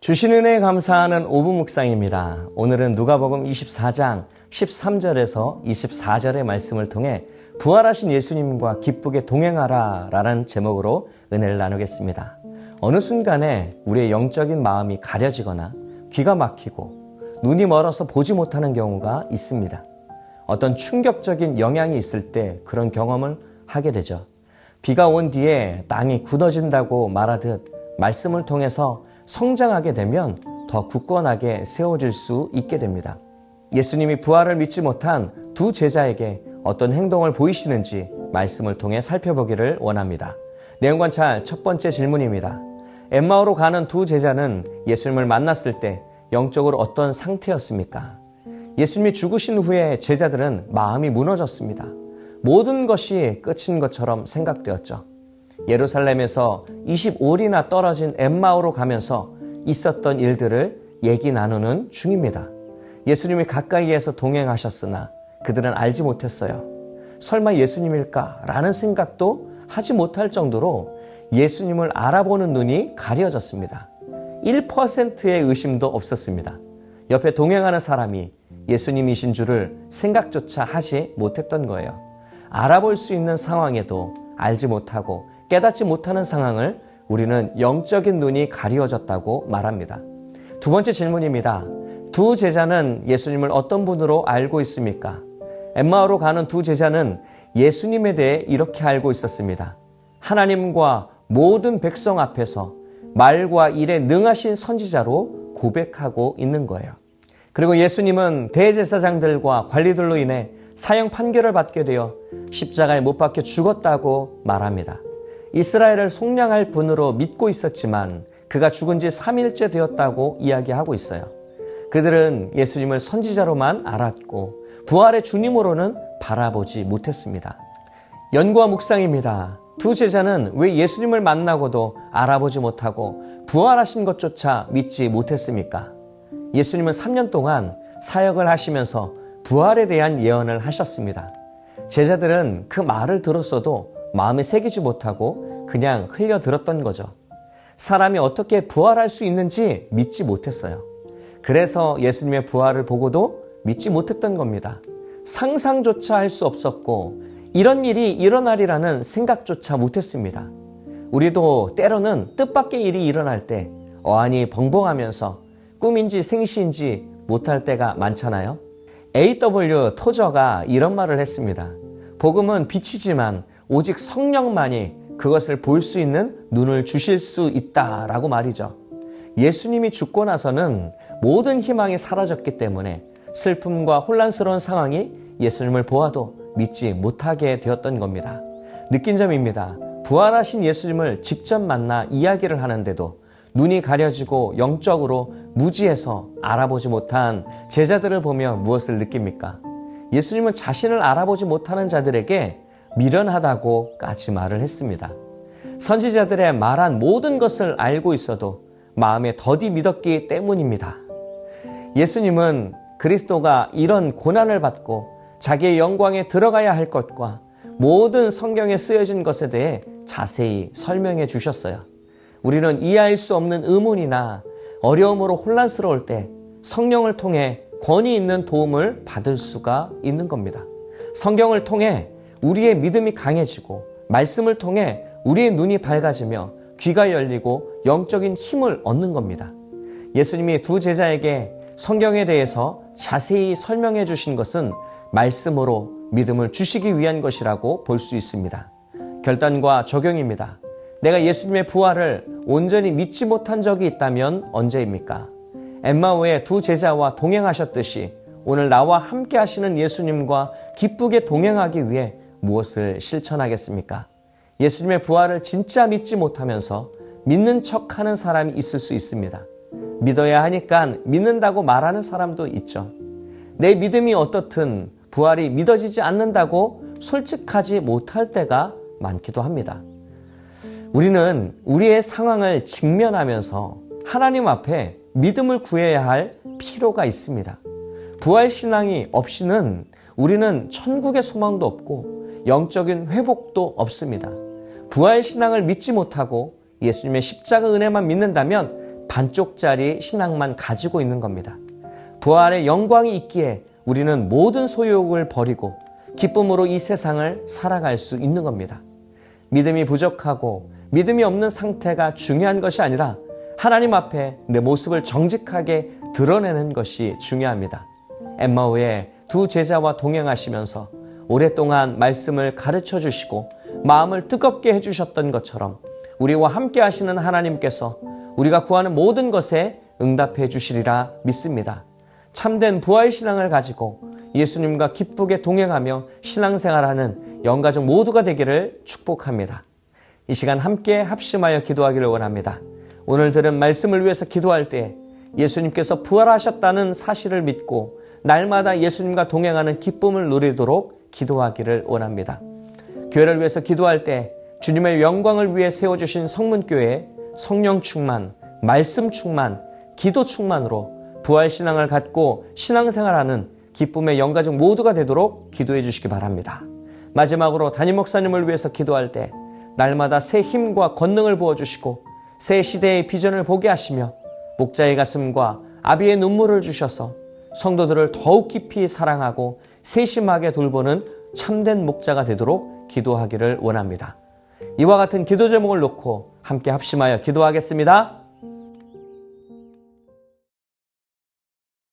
주신 은혜에 감사하는 5분 묵상입니다. 오늘은 누가복음 24장 13절에서 24절의 말씀을 통해 부활하신 예수님과 기쁘게 동행하라 라는 제목으로 은혜를 나누겠습니다. 어느 순간에 우리의 영적인 마음이 가려지거나 귀가 막히고 눈이 멀어서 보지 못하는 경우가 있습니다. 어떤 충격적인 영향이 있을 때 그런 경험을 하게 되죠. 비가 온 뒤에 땅이 굳어진다고 말하듯 말씀을 통해서 성장하게 되면 더 굳건하게 세워질 수 있게 됩니다. 예수님이 부활을 믿지 못한 두 제자에게 어떤 행동을 보이시는지 말씀을 통해 살펴보기를 원합니다. 내용 관찰 첫 번째 질문입니다. 엠마오로 가는 두 제자는 예수님을 만났을 때 영적으로 어떤 상태였습니까? 예수님이 죽으신 후에 제자들은 마음이 무너졌습니다. 모든 것이 끝인 것처럼 생각되었죠. 예루살렘에서 25리나 떨어진 엠마오로 가면서 있었던 일들을 얘기 나누는 중입니다. 예수님이 가까이에서 동행하셨으나 그들은 알지 못했어요. 설마 예수님일까? 라는 생각도 하지 못할 정도로 예수님을 알아보는 눈이 가려졌습니다. 1%의 의심도 없었습니다. 옆에 동행하는 사람이 예수님이신 줄을 생각조차 하지 못했던 거예요. 알아볼 수 있는 상황에도 알지 못하고 깨닫지 못하는 상황을 우리는 영적인 눈이 가리워졌다고 말합니다. 두 번째 질문입니다. 두 제자는 예수님을 어떤 분으로 알고 있습니까? 엠마오로 가는 두 제자는 예수님에 대해 이렇게 알고 있었습니다. 하나님과 모든 백성 앞에서 말과 일에 능하신 선지자로 고백하고 있는 거예요. 그리고 예수님은 대제사장들과 관리들로 인해 사형 판결을 받게 되어 십자가에 못 박혀 죽었다고 말합니다. 이스라엘을 속량할 분으로 믿고 있었지만 그가 죽은 지 3일째 되었다고 이야기하고 있어요. 그들은 예수님을 선지자로만 알았고 부활의 주님으로는 바라보지 못했습니다. 연구와 묵상입니다. 두 제자는 왜 예수님을 만나고도 알아보지 못하고 부활하신 것조차 믿지 못했습니까? 예수님은 3년 동안 사역을 하시면서 부활에 대한 예언을 하셨습니다. 제자들은 그 말을 들었어도 마음에 새기지 못하고 그냥 흘려들었던 거죠. 사람이 어떻게 부활할 수 있는지 믿지 못했어요. 그래서 예수님의 부활을 보고도 믿지 못했던 겁니다. 상상조차 할 수 없었고 이런 일이 일어나리라는 생각조차 못했습니다. 우리도 때로는 뜻밖의 일이 일어날 때 어안이 벙벙하면서 꿈인지 생시인지 못할 때가 많잖아요. A.W. 토저가 이런 말을 했습니다. 복음은 빛이지만 오직 성령만이 그것을 볼 수 있는 눈을 주실 수 있다라고 말이죠. 예수님이 죽고 나서는 모든 희망이 사라졌기 때문에 슬픔과 혼란스러운 상황이 예수님을 보아도 믿지 못하게 되었던 겁니다. 느낀 점입니다. 부활하신 예수님을 직접 만나 이야기를 하는데도 눈이 가려지고 영적으로 무지해서 알아보지 못한 제자들을 보며 무엇을 느낍니까? 예수님은 자신을 알아보지 못하는 자들에게 미련하다고까지 말을 했습니다. 선지자들의 말한 모든 것을 알고 있어도 마음에 더디 믿었기 때문입니다. 예수님은 그리스도가 이런 고난을 받고 자기의 영광에 들어가야 할 것과 모든 성경에 쓰여진 것에 대해 자세히 설명해 주셨어요. 우리는 이해할 수 없는 의문이나 어려움으로 혼란스러울 때 성령을 통해 권위 있는 도움을 받을 수가 있는 겁니다. 성경을 통해 우리의 믿음이 강해지고 말씀을 통해 우리의 눈이 밝아지며 귀가 열리고 영적인 힘을 얻는 겁니다. 예수님이 두 제자에게 성경에 대해서 자세히 설명해 주신 것은 말씀으로 믿음을 주시기 위한 것이라고 볼 수 있습니다. 결단과 적용입니다. 내가 예수님의 부활을 온전히 믿지 못한 적이 있다면 언제입니까? 엠마오의 두 제자와 동행하셨듯이 오늘 나와 함께 하시는 예수님과 기쁘게 동행하기 위해 무엇을 실천하겠습니까? 예수님의 부활을 진짜 믿지 못하면서 믿는 척하는 사람이 있을 수 있습니다. 믿어야 하니까 믿는다고 말하는 사람도 있죠. 내 믿음이 어떻든 부활이 믿어지지 않는다고 솔직하지 못할 때가 많기도 합니다. 우리는 우리의 상황을 직면하면서 하나님 앞에 믿음을 구해야 할 필요가 있습니다. 부활신앙이 없이는 우리는 천국의 소망도 없고 영적인 회복도 없습니다. 부활신앙을 믿지 못하고 예수님의 십자가 은혜만 믿는다면 반쪽짜리 신앙만 가지고 있는 겁니다. 부활의 영광이 있기에 우리는 모든 소욕을 버리고 기쁨으로 이 세상을 살아갈 수 있는 겁니다. 믿음이 부족하고 믿음이 없는 상태가 중요한 것이 아니라 하나님 앞에 내 모습을 정직하게 드러내는 것이 중요합니다. 엠마오의 두 제자와 동행하시면서 오랫동안 말씀을 가르쳐 주시고 마음을 뜨겁게 해주셨던 것처럼 우리와 함께 하시는 하나님께서 우리가 구하는 모든 것에 응답해 주시리라 믿습니다. 참된 부활신앙을 가지고 예수님과 기쁘게 동행하며 신앙생활하는 영가족 모두가 되기를 축복합니다. 이 시간 함께 합심하여 기도하기를 원합니다. 오늘 들은 말씀을 위해서 기도할 때 예수님께서 부활하셨다는 사실을 믿고 날마다 예수님과 동행하는 기쁨을 누리도록 기도하기를 원합니다. 교회를 위해서 기도할 때 주님의 영광을 위해 세워주신 성문교회 성령 충만, 말씀 충만, 기도 충만으로 부활신앙을 갖고 신앙생활하는 기쁨의 영가족 모두가 되도록 기도해 주시기 바랍니다. 마지막으로 담임 목사님을 위해서 기도할 때 날마다 새 힘과 권능을 부어주시고 새 시대의 비전을 보게 하시며 목자의 가슴과 아비의 눈물을 주셔서 성도들을 더욱 깊이 사랑하고 세심하게 돌보는 참된 목자가 되도록 기도하기를 원합니다. 이와 같은 기도 제목을 놓고 함께 합심하여 기도하겠습니다.